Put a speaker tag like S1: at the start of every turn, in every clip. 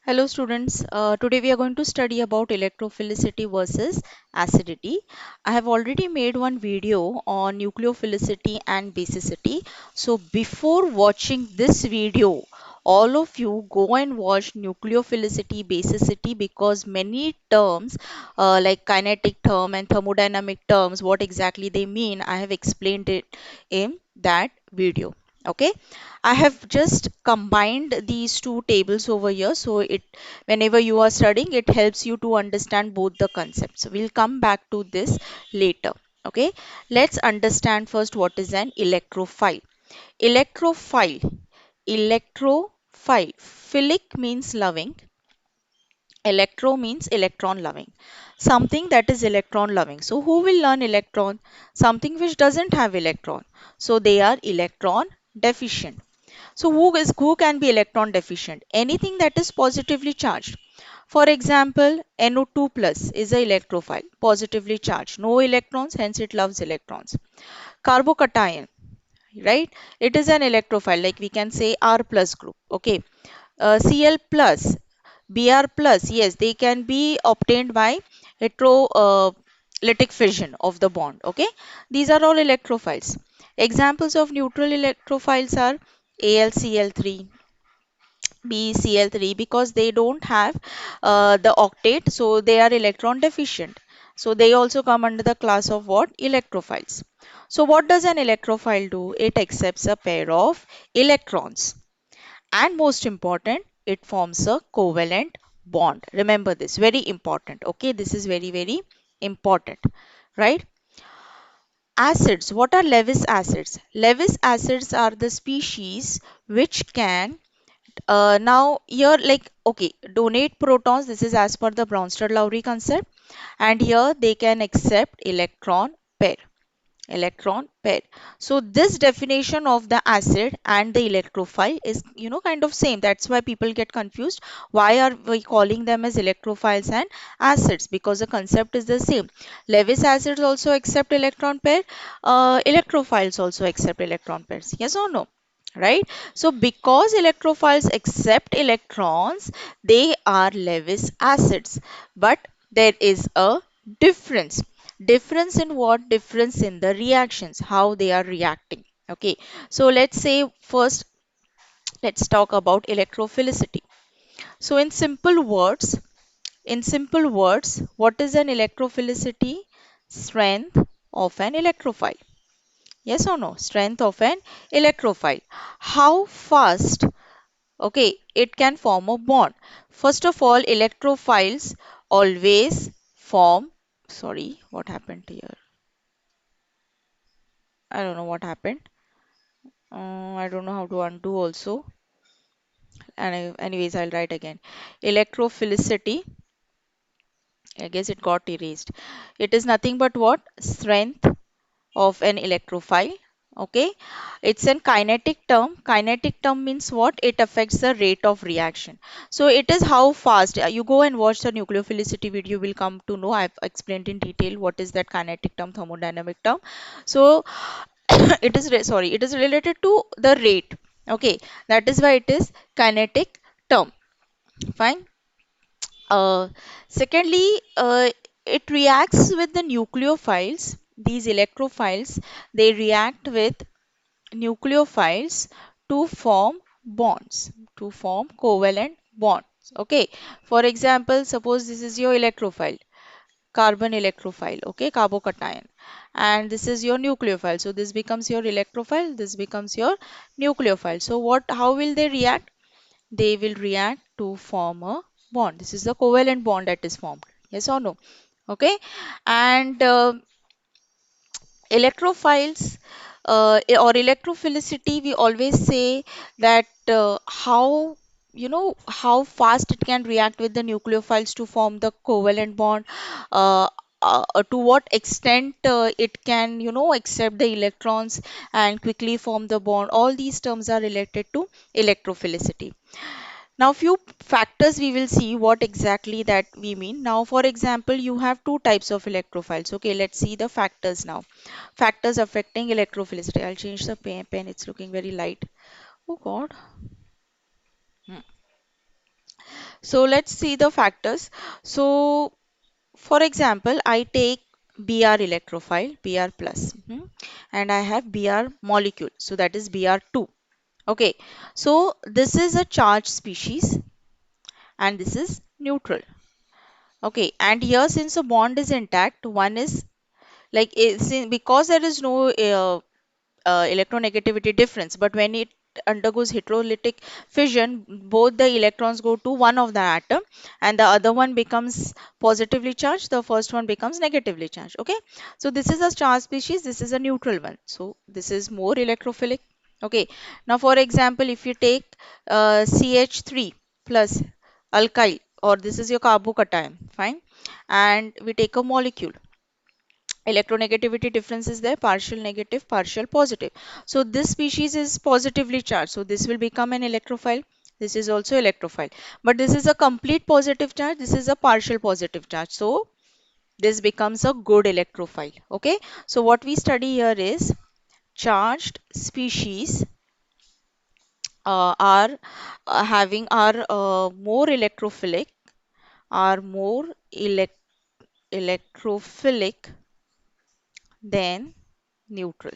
S1: Hello students, today we are going to study about electrophilicity versus acidity. I have already made one video on nucleophilicity and basicity. So before watching this video, all of you go and watch nucleophilicity, basicity because many terms like kinetic term and thermodynamic terms, what exactly they mean, I have explained it in that video. Okay. I have just combined these two tables over here. So it whenever you are studying, it helps you to understand both the concepts. We'll come back to this later. Okay. Let's understand first what is an electrophile. Electrophile. Electrophile. Philic means loving. Electro means electron loving. Something that is electron loving. So who will learn electron? Something which doesn't have electron. So they are electron deficient. So who can be electron deficient? Anything that is positively charged. For example, NO2 plus is a electrophile, positively charged. No electrons, hence it loves electrons. Carbocation, right? It is an electrophile, like we can say R plus group. Okay. Cl plus, Br plus, yes, they can be obtained by heterolytic fission of the bond. Okay. These are all electrophiles. Examples of neutral electrophiles are AlCl3, BeCl3 because they don't have the octet, so they are electron deficient. So they also come under the class of what? Electrophiles. So what does an electrophile do? It accepts a pair of electrons. And most important, it forms a covalent bond. Remember this, very important. Okay, this is very, very important, right? Acids. What are Lewis acids? Lewis acids are the species which can now here like okay donate protons, this is as per the Bronsted-Lowry concept, and here they can accept electron pair. So this definition of the acid and the electrophile is kind of same. That's why people get confused. Why are we calling them as electrophiles and acids? Because the concept is the same. Lewis acids also accept electron pair. Electrophiles also accept electron pairs. Yes or no? Right? So because electrophiles accept electrons, they are Lewis acids. But there is a difference. Difference in what? Difference in the reactions, how they are reacting. Okay. So let's say first, let's talk about electrophilicity. So in simple words, what is an electrophilicity? Strength of an electrophile. Yes or no? Strength of an electrophile. How fast, okay, it can form a bond. First of all, electrophiles always form, sorry, what happened here? I don't know what happened. I don't know how to undo also. And anyways, I'll write again. Electrophilicity, I guess it got erased. It is nothing but what? Strength of an electrophile. Okay, it's a kinetic term. Kinetic term means what? It affects the rate of reaction. So it is how fast you go and watch the nucleophilicity video, will come to know. I've explained in detail what is that kinetic term, thermodynamic term. So it is related to the rate. Okay, that is why it is kinetic term. Fine. uh, Secondly, it reacts with the nucleophiles. These electrophiles, they react with nucleophiles to form bonds, to form covalent bonds. Okay. For example, suppose this is your electrophile, carbon electrophile, okay, carbocation, and this is your nucleophile. So this becomes your electrophile, this becomes your nucleophile. So how will they react? They will react to form a bond. This is the covalent bond that is formed. Yes or no? Okay. And electrophiles or electrophilicity, we always say that how fast it can react with the nucleophiles to form the covalent bond, uh, to what extent it can accept the electrons and quickly form the bond. All these terms are related to electrophilicity. Now, few factors we will see what exactly that we mean. Now, for example, you have two types of electrophiles. Okay, let's see the factors now. Factors affecting electrophilicity. I'll change the pen. It's looking very light. Oh God. Hmm. So let's see the factors. So for example, I take Br electrophile, Br plus, and I have Br molecule. So that is Br2. Okay. So this is a charged species and this is neutral. Okay. And here since the bond is intact, one is like because there is no electronegativity difference, but when it undergoes heterolytic fission, both the electrons go to one of the atom and the other one becomes positively charged, the first one becomes negatively charged. Okay, so this is a charged species, this is a neutral one, so this is more electrophilic. Okay, now for example, if you take CH3 plus alkyl, or this is your carbocation, fine, and we take a molecule, electronegativity difference is there, partial negative, partial positive. So this species is positively charged, so this will become an electrophile. This is also electrophile, but this is a complete positive charge, this is a partial positive charge, so this becomes a good electrophile. Okay, so what we study here is charged species are having are more electrophilic, are more electrophilic than neutral.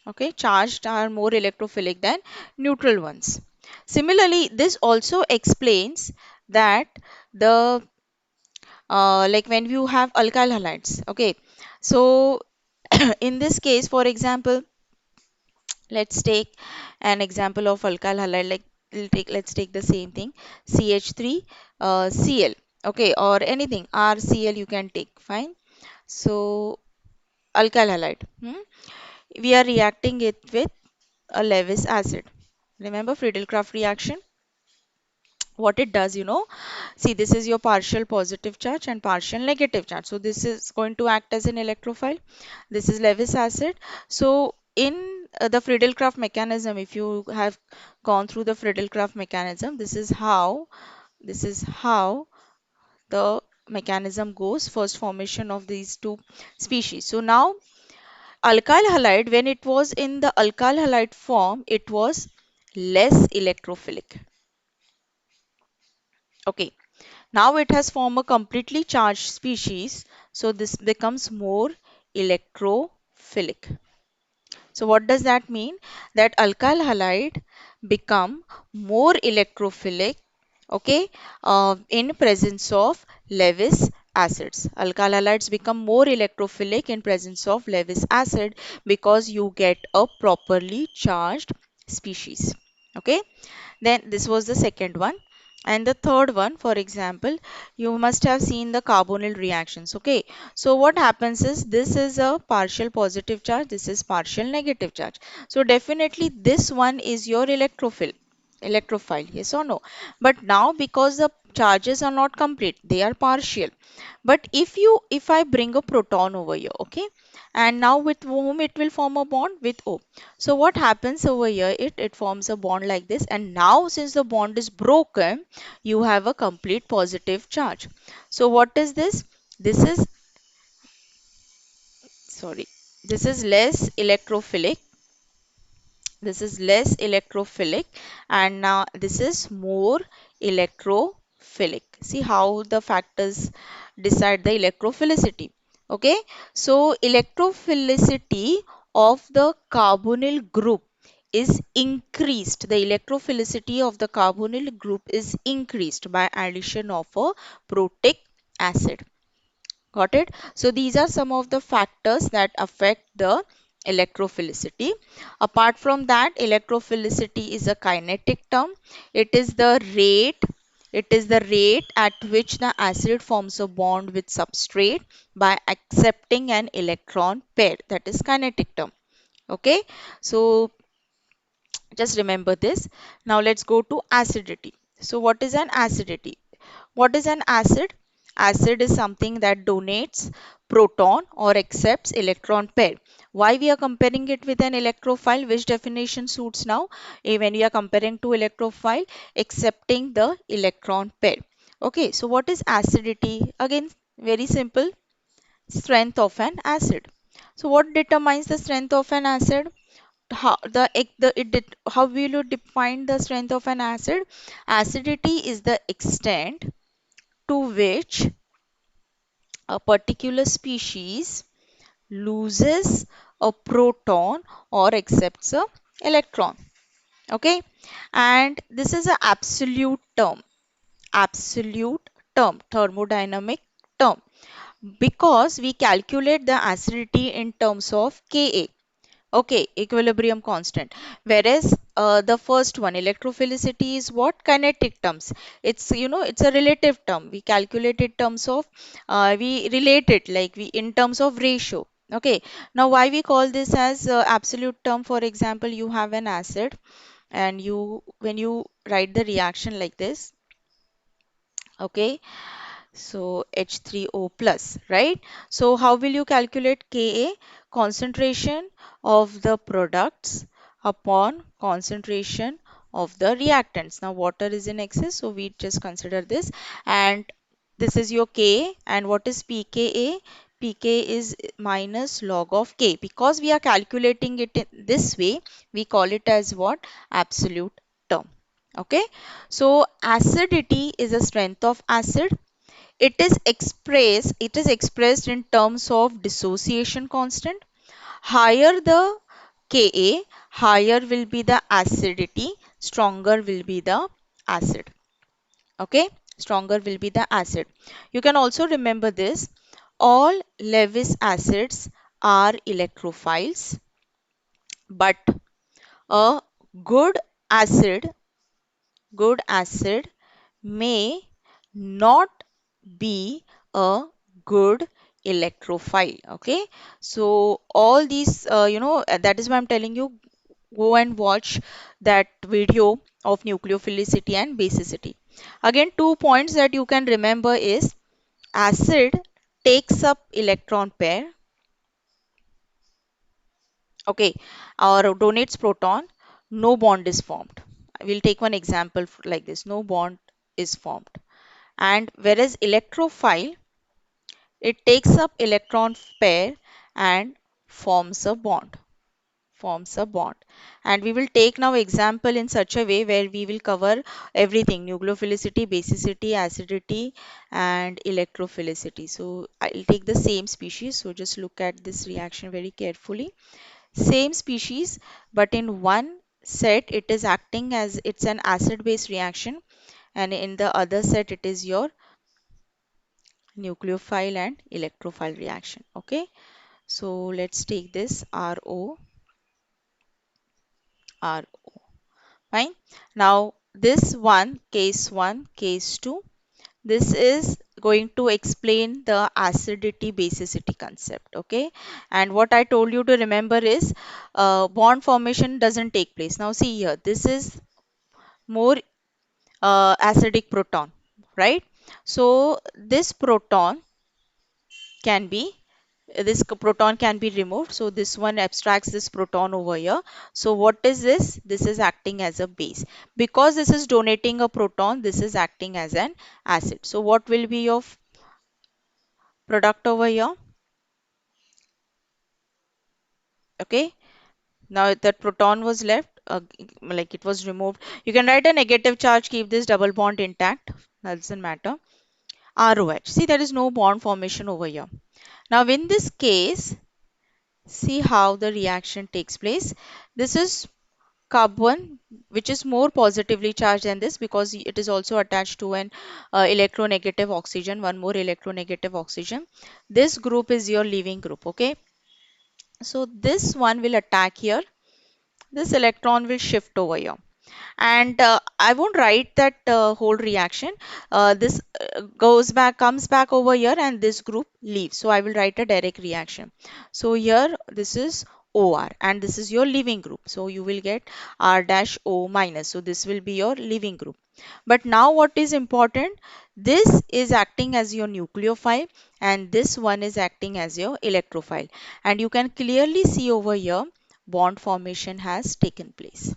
S1: Okay, charged are more electrophilic than neutral ones. Similarly, this also explains that the like when you have alkyl halides. Okay, so in this case, for example, let's take an example of alkyl halide, like let's take the same thing, CH3 Cl. Okay, or anything RCl you can take, fine. So alkyl halide, we are reacting it with a Lewis acid. Remember Friedel-Crafts reaction? What it does, see, this is your partial positive charge and partial negative charge. So this is going to act as an electrophile. This is Lewis acid. So in the Friedel-Crafts mechanism, if you have gone through the Friedel-Crafts mechanism, this is how the mechanism goes. First formation of these two species. So now alkyl halide, when it was in the alkyl halide form, it was less electrophilic. Okay, now it has formed a completely charged species, so this becomes more electrophilic. So what does that mean? That alkyl halide become more electrophilic, okay, in presence of Lewis acids. Alkyl halides become more electrophilic in presence of Lewis acid because you get a properly charged species. Okay, then this was the second one. And the third one, for example, you must have seen the carbonyl reactions. Okay, so what happens is this is a partial positive charge, this is partial negative charge. So definitely this one is your electrophile, yes or no? But now because the charges are not complete, they are partial. But if I bring a proton over here, okay, and now with whom it will form a bond? With O. So what happens over here? It forms a bond like this, and now since the bond is broken, you have a complete positive charge. So what is this? This is, sorry, this is less electrophilic, this is less electrophilic, and now this is more electrophilic. See how the factors decide the electrophilicity. Okay, so electrophilicity of the carbonyl group is increased. The electrophilicity of the carbonyl group is increased by addition of a protic acid. Got it? So these are some of the factors that affect the electrophilicity. Apart from that, electrophilicity is a kinetic term. It is the rate, it is the rate at which the acid forms a bond with substrate by accepting an electron pair. That is kinetic term. Okay. So just remember this. Now let's go to acidity. So what is an acidity? What is an acid? Acid is something that donates proton or accepts electron pair. Why we are comparing it with an electrophile? Which definition suits now? When we are comparing to electrophile, accepting the electron pair. Okay, so what is acidity? Again, very simple. Strength of an acid. So what determines the strength of an acid? how will you define the strength of an acid? Acidity is the extent to which a particular species loses a proton or accepts a electron. Okay, and this is an absolute term, thermodynamic term, because we calculate the acidity in terms of Ka. Okay, equilibrium constant. Whereas the first one, electrophilicity, is what? Kinetic terms. It's, it's a relative term. We calculate it terms of, we relate it like we in terms of ratio. Okay. Now, why we call this as absolute term? For example, you have an acid, and when you write the reaction like this, okay, so H3O plus, right? So how will you calculate Ka? Concentration of the products upon concentration of the reactants. Now water is in excess, so we just consider this, and this is your Ka. And what is pKa? pK is minus log of K. Because we are calculating it in this way, we call it as what? Absolute term. Okay. So acidity is a strength of acid. It is expressed in terms of dissociation constant. Higher the Ka, higher will be the acidity, stronger will be the acid. Okay, stronger will be the acid. You can also remember this. All Lewis acids are electrophiles, but a good acid, good acid may not be a good electrophile. Okay, so all these that is why I'm telling you, go and watch that video of nucleophilicity and basicity. Again, 2 points that you can remember is acid takes up electron pair, okay, or donates proton, no bond is formed. We'll take one example like this: no bond is formed. And whereas electrophile, it takes up electron pair and forms a bond. Forms a bond. And we will take now example in such a way where we will cover everything: nucleophilicity, basicity, acidity, and electrophilicity. So I'll take the same species. So just look at this reaction very carefully. Same species, but in one set it is acting as it's an acid-base reaction, and in the other set it is your nucleophile and electrophile reaction. Okay, so let's take this RO. Fine. Now this one, case 2, this is going to explain the acidity basicity concept. Okay, and what I told you to remember is bond formation doesn't take place. Now see here, this is more acidic proton, right? So this proton can be proton can be removed. So this one abstracts this proton over here. So what is this? This is acting as a base. Because this is donating a proton, this is acting as an acid. So what will be your product over here? Okay. Now that proton was left, like it was removed. You can write a negative charge, keep this double bond intact. That doesn't matter. ROH. See, there is no bond formation over here. Now in this case, see how the reaction takes place. This is carbon, which is more positively charged than this, because it is also attached to an electronegative oxygen, one more electronegative oxygen. This group is your leaving group. Okay, so this one will attack here, this electron will shift over here, and I won't write that whole reaction. This comes back over here, and this group leaves. So I will write a direct reaction. So here this is OR, and this is your leaving group. So you will get R dash O minus. So this will be your leaving group. But now what is important? This is acting as your nucleophile, and this one is acting as your electrophile. And you can clearly see over here, bond formation has taken place.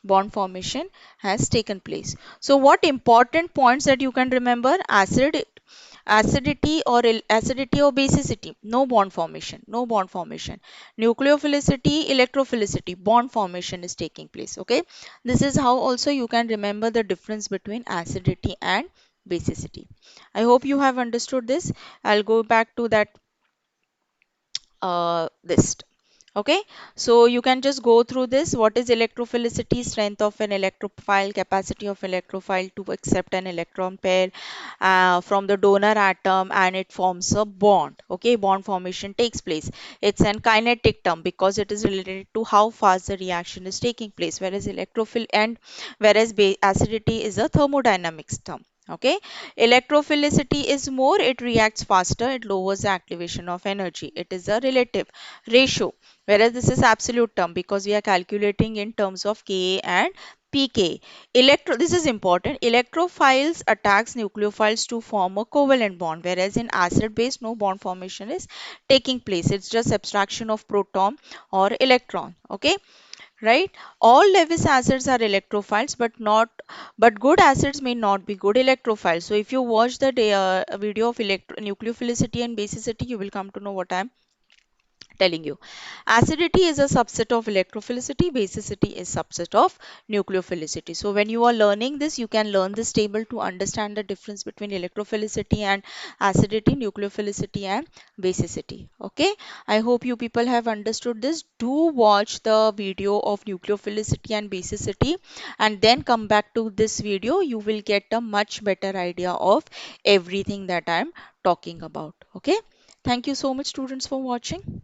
S1: Bond formation has taken place. So what important points that you can remember? Acid Acidity or acidity or basicity, no bond formation, no bond formation. Nucleophilicity, electrophilicity, bond formation is taking place. Okay, this is how also you can remember the difference between acidity and basicity. I hope you have understood this. I'll go back to that list. Okay, so you can just go through this. What is electrophilicity? Strength of an electrophile, capacity of electrophile to accept an electron pair from the donor atom, and it forms a bond. Okay, bond formation takes place. It's an kinetic term because it is related to how fast the reaction is taking place, whereas electrophil and whereas acidity is a thermodynamics term. Okay, electrophilicity is more, it reacts faster, it lowers the activation of energy. It is a relative ratio, whereas this is absolute term because we are calculating in terms of Ka and pK. This is important. Electrophiles attacks nucleophiles to form a covalent bond, whereas in acid base no bond formation is taking place. It's just abstraction of proton or electron. Okay, right? All Lewis acids are electrophiles, but good acids may not be good electrophiles. So if you watch the video of nucleophilicity and basicity, you will come to know what I am telling you. Acidity is a subset of electrophilicity, basicity is subset of nucleophilicity. So when you are learning this, you can learn this table to understand the difference between electrophilicity and acidity, nucleophilicity and basicity. Okay, I hope you people have understood this. Do watch the video of nucleophilicity and basicity and then come back to this video. You will get a much better idea of everything that I am talking about. Okay, thank you so much students for watching.